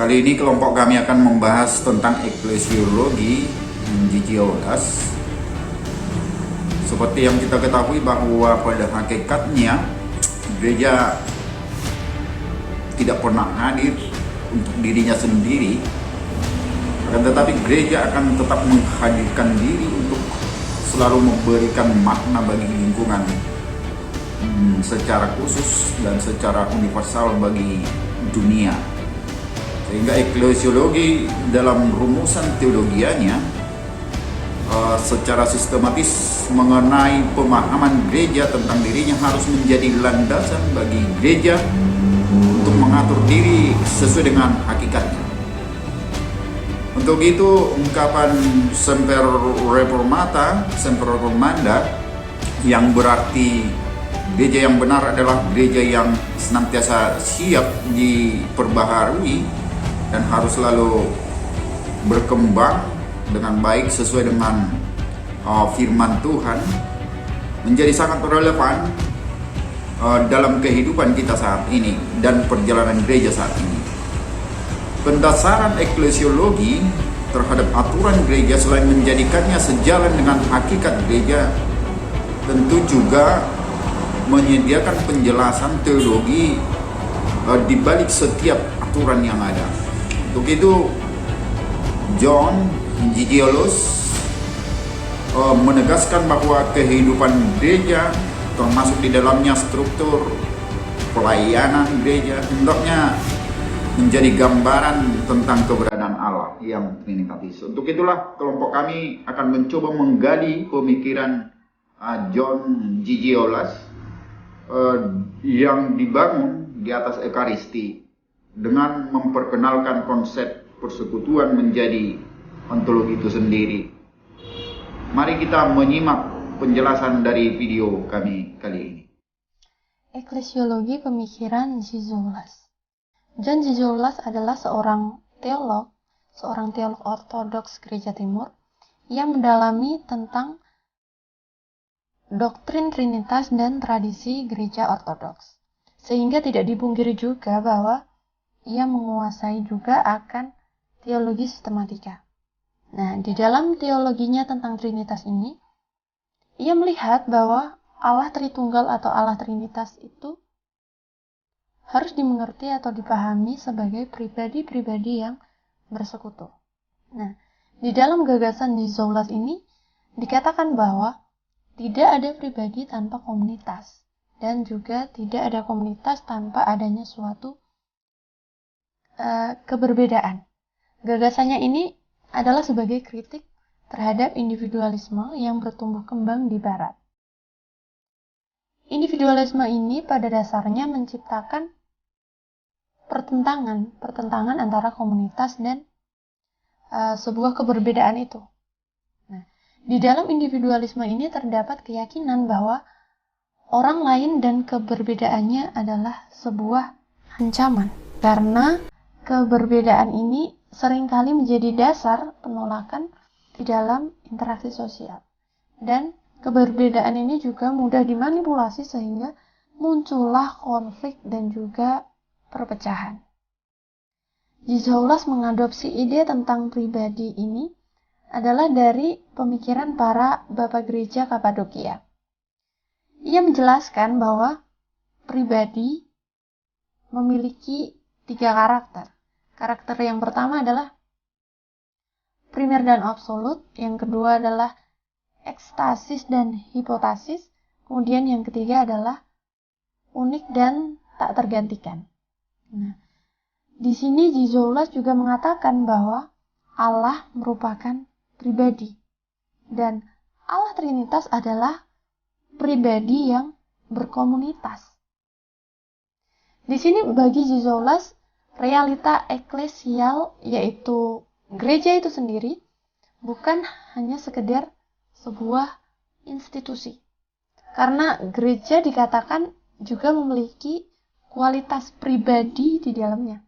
Kali ini kelompok kami akan membahas tentang eklesiologi GGOLAS. Seperti yang kita ketahui bahwa pada hakikatnya gereja tidak pernah hadir untuk dirinya sendiri, akan tetapi gereja akan tetap menghadirkan diri untuk selalu memberikan makna bagi lingkungan secara khusus dan secara universal bagi dunia. Sehingga eklesiologi dalam rumusan teologianya secara sistematis mengenai pemahaman gereja tentang dirinya harus menjadi landasan bagi gereja untuk mengatur diri sesuai dengan hakikatnya. Untuk itu ungkapan Semper Reformata, Semper Reformanda, yang berarti gereja yang benar adalah gereja yang senantiasa siap diperbaharui dan harus selalu berkembang dengan baik sesuai dengan firman Tuhan, menjadi sangat relevan dalam kehidupan kita saat ini dan perjalanan gereja saat ini. Pendasaran eklesiologi terhadap aturan gereja selain menjadikannya sejalan dengan hakikat gereja, tentu juga menyediakan penjelasan teologi di balik setiap aturan yang ada. Untuk itu, John GGOLAS menegaskan bahwa kehidupan gereja, termasuk di dalamnya struktur pelayanan gereja, hendaknya menjadi gambaran tentang keberadaan Allah yang trinitatis. Untuk itulah kelompok kami akan mencoba menggali pemikiran John GGOLAS yang dibangun di atas Ekaristi dengan memperkenalkan konsep persekutuan menjadi ontologi itu sendiri. Mari kita menyimak penjelasan dari video kami kali ini. Eklesiologi pemikiran GGOLAS. John GGOLAS adalah seorang teolog ortodoks Gereja Timur yang mendalami tentang doktrin Trinitas dan tradisi Gereja Ortodoks. Sehingga tidak dipungkiri juga bahwa ia menguasai juga akan teologi sistematika. Nah, di dalam teologinya tentang Trinitas ini, ia melihat bahwa Allah Tritunggal atau Allah Trinitas itu harus dimengerti atau dipahami sebagai pribadi-pribadi yang bersekutu. Nah, di dalam gagasan GGOLAS ini dikatakan bahwa tidak ada pribadi tanpa komunitas, dan juga tidak ada komunitas tanpa adanya suatu keberbedaan. Gagasannya ini adalah sebagai kritik terhadap individualisme yang bertumbuh kembang di Barat. Individualisme ini pada dasarnya menciptakan pertentangan antara komunitas dan sebuah keberbedaan itu. Nah, di dalam individualisme ini terdapat keyakinan bahwa orang lain dan keberbedaannya adalah sebuah ancaman, karena keberbedaan ini seringkali menjadi dasar penolakan di dalam interaksi sosial. Dan keberbedaan ini juga mudah dimanipulasi sehingga muncullah konflik dan juga perpecahan. GGOLAS mengadopsi ide tentang pribadi ini adalah dari pemikiran para bapak gereja Kapadokia. Ia menjelaskan bahwa pribadi memiliki 3 karakter. Karakter yang pertama adalah primer dan absolut, yang kedua adalah ekstasis dan hipotasis, kemudian yang ketiga adalah unik dan tak tergantikan. Nah, di sini GGOLAS juga mengatakan bahwa Allah merupakan pribadi dan Allah Trinitas adalah pribadi yang berkomunitas. Di sini bagi GGOLAS, realita eklesial, yaitu gereja itu sendiri, bukan hanya sekedar sebuah institusi. Karena gereja dikatakan juga memiliki kualitas pribadi di dalamnya.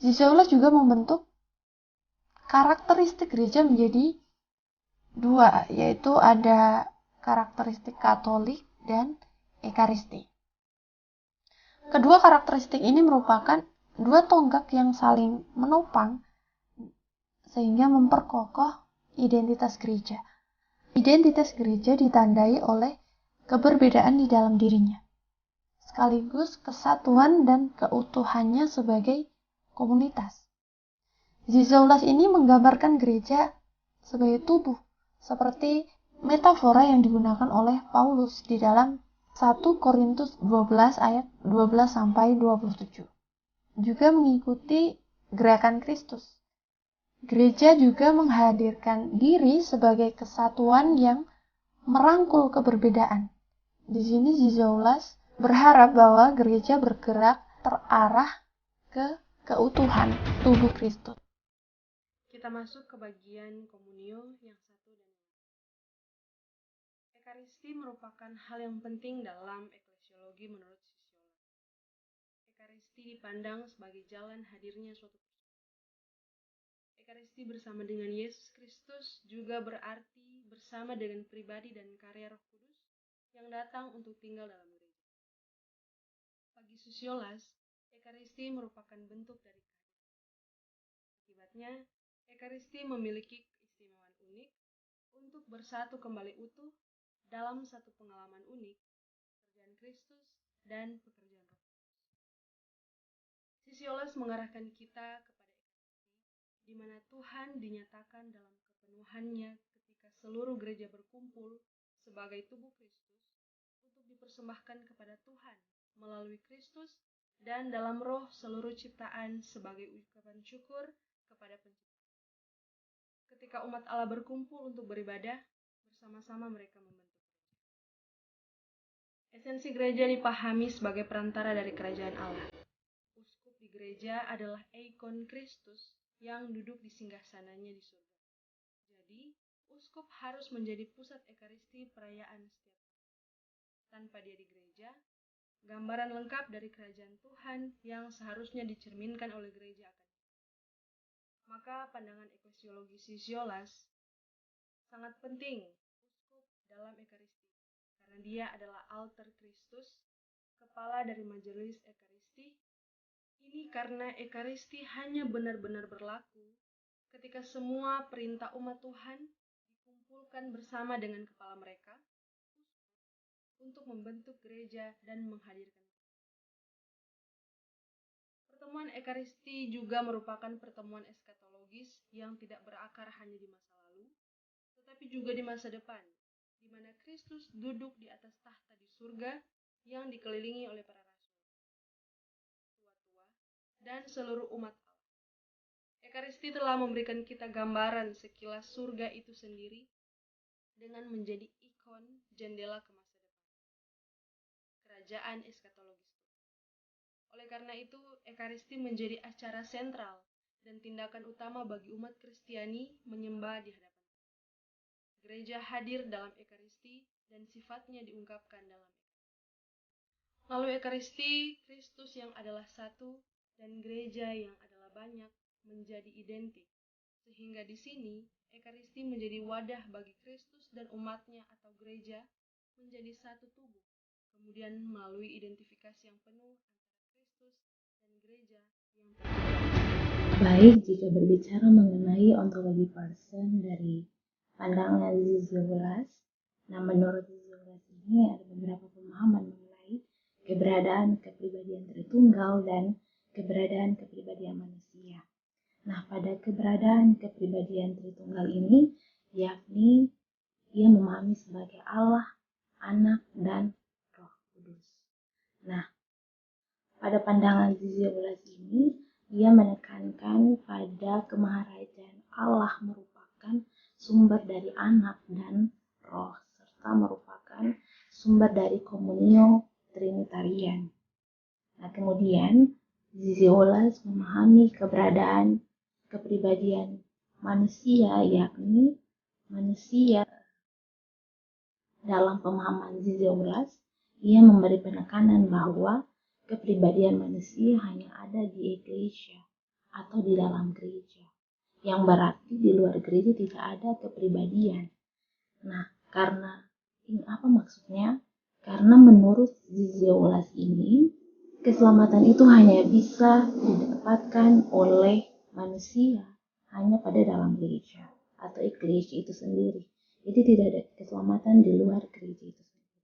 GGOLAS juga membentuk karakteristik gereja menjadi 2, yaitu ada karakteristik Katolik dan Ekaristi. Kedua karakteristik ini merupakan dua tonggak yang saling menopang sehingga memperkokoh identitas gereja. Identitas gereja ditandai oleh keberbedaan di dalam dirinya, sekaligus kesatuan dan keutuhannya sebagai komunitas. Zizoulas ini menggambarkan gereja sebagai tubuh, seperti metafora yang digunakan oleh Paulus di dalam 1 Korintus 12 ayat 12-27. Juga mengikuti gerakan Kristus. Gereja juga menghadirkan diri sebagai kesatuan yang merangkul keberbedaan. Di sini Zizoulas berharap bahwa gereja bergerak terarah ke keutuhan tubuh Kristus. Kita masuk ke bagian komunio yang satu dan yang lain. Ekaristi merupakan hal yang penting dalam eklesiologi menurut Zizoulas. Ekaristi dipandang sebagai jalan hadirnya suatu persekutuan. Ekaristi bersama dengan Yesus Kristus juga berarti bersama dengan pribadi dan karya Roh Kudus yang datang untuk tinggal dalam gereja. Bagi Zizoulas, Ekaristi merupakan bentuk dari kehadiran. Akibatnya, Ekaristi memiliki keistimewaan unik untuk bersatu kembali utuh dalam satu pengalaman unik, pekerjaan Kristus dan pekerjaan Roh Kudus. Zizoulas mengarahkan kita kepada di mana Tuhan dinyatakan dalam kepenuhannya ketika seluruh gereja berkumpul sebagai tubuh Kristus untuk dipersembahkan kepada Tuhan melalui Kristus dan dalam roh seluruh ciptaan sebagai ungkapan syukur kepada Pencipta. Ketika umat Allah berkumpul untuk beribadah, bersama-sama mereka membentuk gereja. Esensi gereja dipahami sebagai perantara dari kerajaan Allah. Uskup di gereja adalah eikon Kristus yang duduk di singgasananya di surga. Jadi, uskup harus menjadi pusat ekaristi perayaan setiap tahun. Tanpa dia di gereja, gambaran lengkap dari kerajaan Tuhan yang seharusnya dicerminkan oleh gereja akan hilang. Maka pandangan eklesiologi Zizoulas sangat penting uskup dalam ekaristi, karena dia adalah alter Kristus, kepala dari majelis ekaristi. Ini karena ekaristi hanya benar-benar berlaku ketika semua perintah umat Tuhan dikumpulkan bersama dengan kepala mereka untuk membentuk gereja dan menghadirkan. Pertemuan ekaristi juga merupakan pertemuan eskatologis yang tidak berakar hanya di masa lalu, tetapi juga di masa depan, di mana Kristus duduk di atas tahta di surga yang dikelilingi oleh para rasul, tua-tua, dan seluruh umat Allah. Ekaristi telah memberikan kita gambaran sekilas surga itu sendiri dengan menjadi ikon jendela ke masa depan, kerajaan eskatologis. Oleh karena itu, ekaristi menjadi acara sentral dan tindakan utama bagi umat Kristiani menyembah di hadapan Tuhan. Gereja hadir dalam ekaristi dan sifatnya diungkapkan dalam ekaristi. Melalui ekaristi, Kristus yang adalah satu dan gereja yang adalah banyak menjadi identik, sehingga di sini ekaristi menjadi wadah bagi Kristus dan umatnya atau gereja menjadi satu tubuh, kemudian melalui identifikasi yang penuh antara Kristus dan gereja yang tertunda. Baik, jika berbicara mengenai ontologi person dari pandangan Zizoulas, nah menurut Zizoulas ini ada beberapa pemahaman mengenai keberadaan kepribadian Tritunggal dan keberadaan kepribadian manusia. Nah, pada keberadaan kepribadian Tritunggal ini, yakni ia memahami sebagai Allah, Anak, dan Roh Kudus. Nah, pada pandangan Zizoulas ini, ia menekankan pada kemaharajaan Allah merupakan sumber dari Anak dan Roh, serta merupakan sumber dari komunio Trinitarian. Nah, kemudian Zizoulas memahami keberadaan kepribadian manusia, yakni manusia dalam pemahaman Zizoulas, ia memberi penekanan bahwa kepribadian manusia hanya ada di eklesia atau di dalam gereja, yang berarti di luar gereja tidak ada kepribadian. Nah, karena ini apa maksudnya? Karena menurut Zizoulas ini, Keselamatan itu hanya bisa didapatkan oleh manusia hanya pada dalam gereja atau eklesia itu sendiri. Jadi tidak ada keselamatan di luar gereja itu sendiri.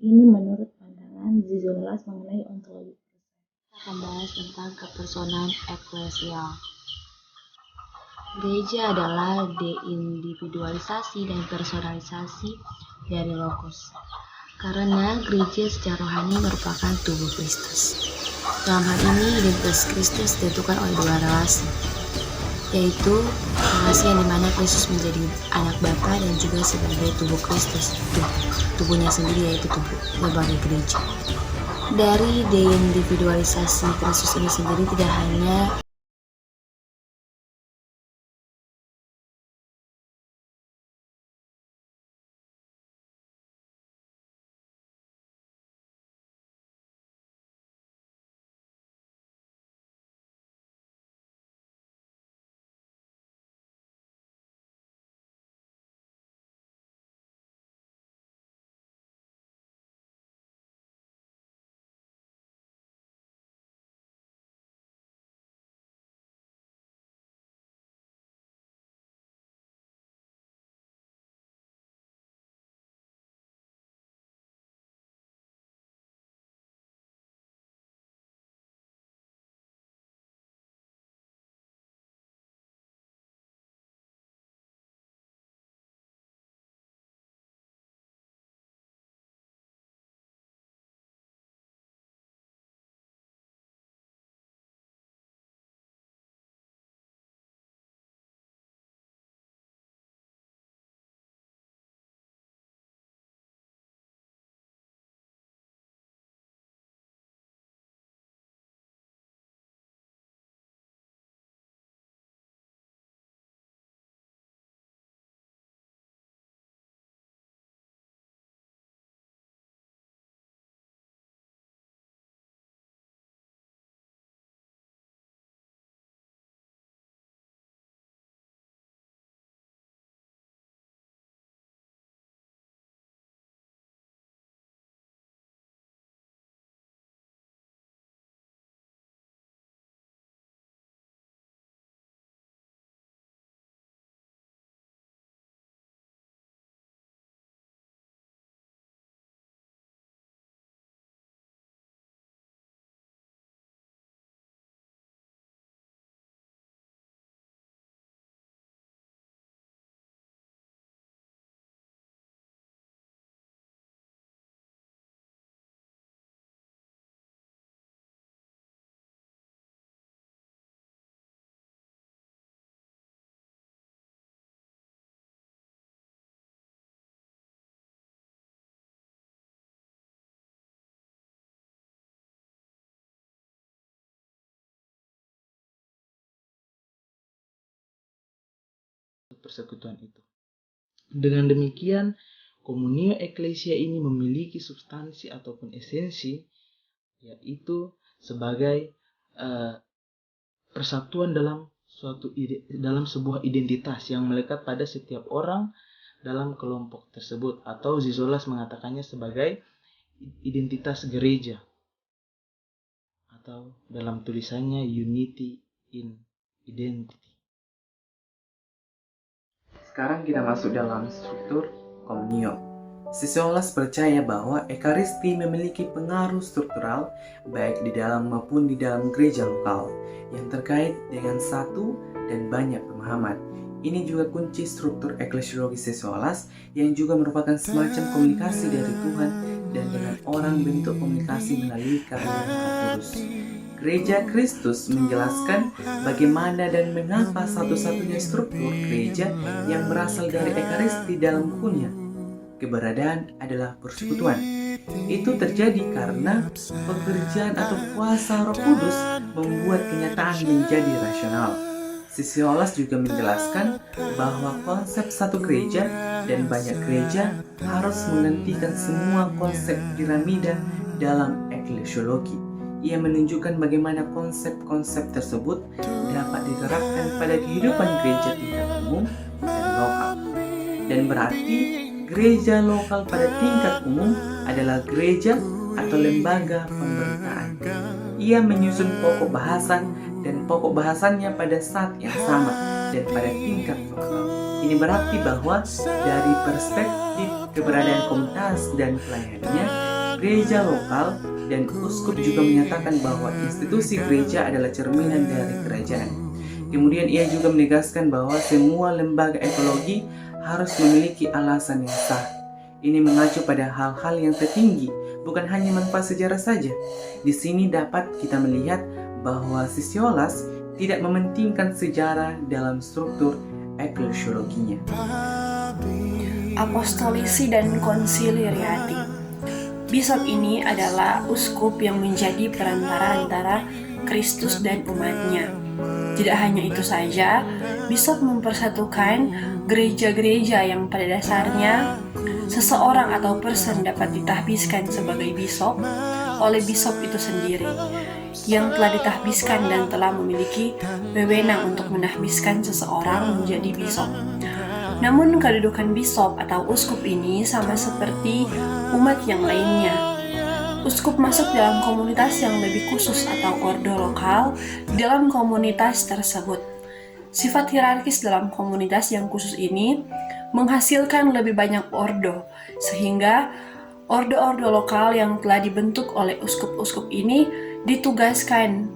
Ini menurut pandangan Zizolas mengenai ontologi. Kita akan bahas tentang kepersonan eklesial. Gereja adalah deindividualisasi dan personalisasi dari logos. Karena gereja secara rohani merupakan tubuh Kristus. Dalam hal ini, identitas Kristus ditentukan oleh dua relasi, yaitu relasi yang dimana Kristus menjadi anak Bapa dan juga sebagai tubuh Kristus, tubuhnya sendiri yaitu tubuh sebagai gereja. Dari deindividualisasi Kristus ini sendiri tidak hanya persekutuan itu. Dengan demikian, komunio eklesia ini memiliki substansi ataupun esensi, yaitu sebagai persatuan dalam sebuah identitas yang melekat pada setiap orang dalam kelompok tersebut, atau Zizolas mengatakannya sebagai identitas gereja, atau dalam tulisannya unity in identity. Sekarang kita masuk dalam struktur komunio. Zizolas percaya bahwa Ekaristi memiliki pengaruh struktural baik di dalam maupun di dalam gereja lokal yang terkait dengan satu dan banyak pemahaman. Ini juga kunci struktur eklesiologi Zizolas yang juga merupakan semacam komunikasi dari Tuhan dan dengan orang, bentuk komunikasi melalui karya Roh Kudus. Gereja Kristus menjelaskan bagaimana dan mengapa satu-satunya struktur gereja yang berasal dari Ekaristi dalam bukunya. Keberadaan adalah persekutuan. Itu terjadi karena pekerjaan atau kuasa Roh Kudus membuat kenyataan menjadi rasional. Zizolas juga menjelaskan bahwa konsep satu gereja dan banyak gereja harus menghentikan semua konsep piramida dalam eklesiologi. Ia menunjukkan bagaimana konsep-konsep tersebut dapat diterapkan pada kehidupan gereja tingkat umum dan lokal. Dan berarti gereja lokal pada tingkat umum adalah gereja atau lembaga pemberitaan. ia menyusun pokok bahasan dan pokok bahasannya pada saat yang sama dan pada tingkat lokal. Ini berarti bahwa dari perspektif keberadaan komunitas dan pelayanannya, gereja lokal dan uskup juga menyatakan bahwa institusi gereja adalah cerminan dari kerajaan. Kemudian ia juga menegaskan bahwa semua lembaga ekologi harus memiliki alasan yang sah. Ini mengacu pada hal-hal yang tertinggi, bukan hanya manfaat sejarah saja. Di sini dapat kita melihat bahwa Sisiolas tidak mementingkan sejarah dalam struktur eklesiologinya. Apostolisi dan konsiliariati. Bishop ini adalah uskup yang menjadi perantara antara Kristus dan umatnya. Tidak hanya itu saja, bishop mempersatukan gereja-gereja yang pada dasarnya seseorang atau person dapat ditahbiskan sebagai bishop oleh bishop itu sendiri, yang telah ditahbiskan dan telah memiliki wewenang untuk menahbiskan seseorang menjadi bishop. Namun kedudukan bishop atau uskup ini sama seperti umat yang lainnya. Uskup masuk dalam komunitas yang lebih khusus atau ordo lokal di dalam komunitas tersebut. Sifat hierarkis dalam komunitas yang khusus ini menghasilkan lebih banyak ordo, sehingga ordo-ordo lokal yang telah dibentuk oleh uskup-uskup ini ditugaskan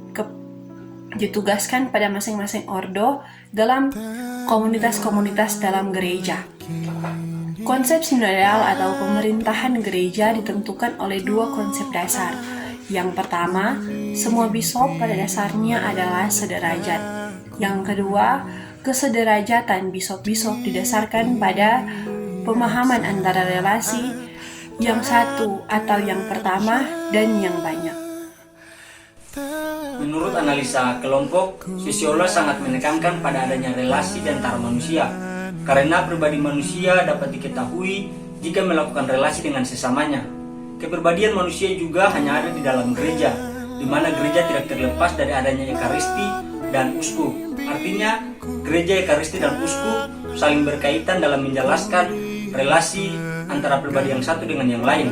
pada masing-masing ordo dalam komunitas-komunitas dalam gereja. Konsep sinodal atau pemerintahan gereja ditentukan oleh dua konsep dasar. Yang pertama, semua bishop pada dasarnya adalah sederajat. Yang kedua, kesederajatan bishop-bishop didasarkan pada pemahaman antara relasi yang satu atau yang pertama dan yang banyak. Menurut analisa kelompok, Sisiolas sangat menekankan pada adanya relasi di antara manusia, karena pribadi manusia dapat diketahui jika melakukan relasi dengan sesamanya. Kepribadian manusia juga hanya ada di dalam gereja, di mana gereja tidak terlepas dari adanya ekaristi dan uskup. Artinya, gereja, ekaristi, dan uskup saling berkaitan dalam menjelaskan relasi antara pribadi yang satu dengan yang lain,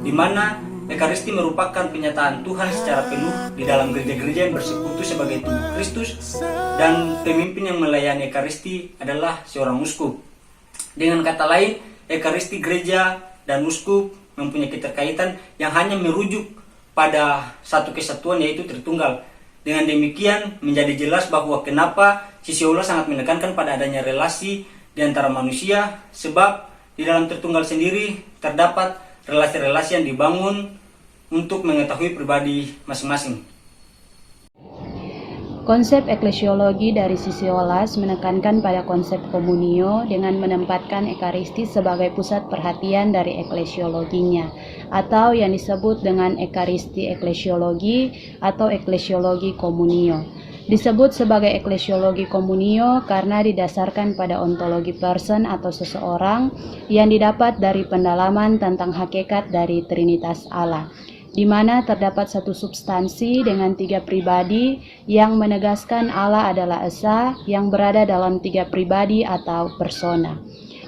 di mana ekaristi merupakan penyataan Tuhan secara penuh di dalam gereja-gereja yang bersekutu sebagai tubuh Kristus, dan pemimpin yang melayani ekaristi adalah seorang uskup. Dengan kata lain, ekaristi gereja dan uskup mempunyai keterkaitan yang hanya merujuk pada satu kesatuan, yaitu Tritunggal. Dengan demikian menjadi jelas bahwa kenapa Sisiolas sangat menekankan pada adanya relasi di antara manusia, sebab di dalam Tritunggal sendiri terdapat relasi-relasi yang dibangun untuk mengetahui pribadi masing-masing. Konsep eklesiologi dari Sisiolas menekankan pada konsep komunio dengan menempatkan ekaristi sebagai pusat perhatian dari eklesiologinya, atau yang disebut dengan ekaristi eklesiologi atau eklesiologi komunio. Disebut sebagai eklesiologi komunio karena didasarkan pada ontologi person atau seseorang yang didapat dari pendalaman tentang hakikat dari Trinitas Allah, di mana terdapat satu substansi dengan tiga pribadi yang menegaskan Allah adalah Esa yang berada dalam tiga pribadi atau persona,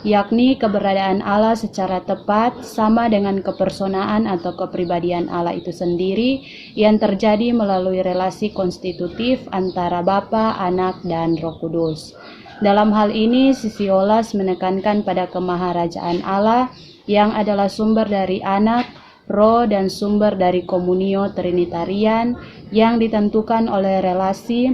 yakni keberadaan Allah secara tepat sama dengan kepersonaan atau kepribadian Allah itu sendiri yang terjadi melalui relasi konstitutif antara Bapa, Anak, dan Roh Kudus. Dalam hal ini, Sisiolas menekankan pada kemaharajaan Allah yang adalah sumber dari Anak, Roh, dan sumber dari komunio trinitarian yang ditentukan oleh relasi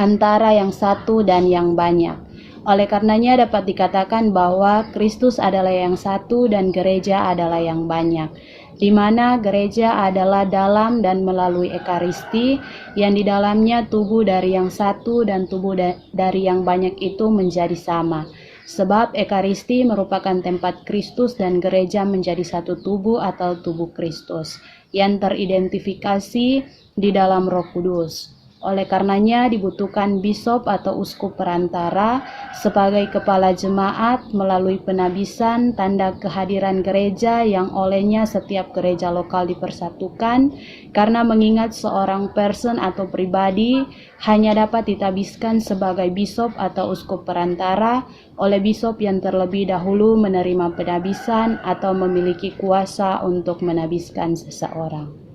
antara yang satu dan yang banyak. Oleh karenanya dapat dikatakan bahwa Kristus adalah yang satu dan gereja adalah yang banyak, di mana gereja adalah dalam dan melalui ekaristi yang di dalamnya tubuh dari yang satu dan tubuh dari yang banyak itu menjadi sama. Sebab ekaristi merupakan tempat Kristus dan gereja menjadi satu tubuh atau tubuh Kristus yang teridentifikasi di dalam Roh Kudus. Oleh karenanya dibutuhkan bishop atau uskup perantara sebagai kepala jemaat melalui penabisan tanda kehadiran gereja yang olehnya setiap gereja lokal dipersatukan, karena mengingat seorang person atau pribadi hanya dapat ditabiskan sebagai bishop atau uskup perantara oleh bishop yang terlebih dahulu menerima penabisan atau memiliki kuasa untuk menabiskan seseorang.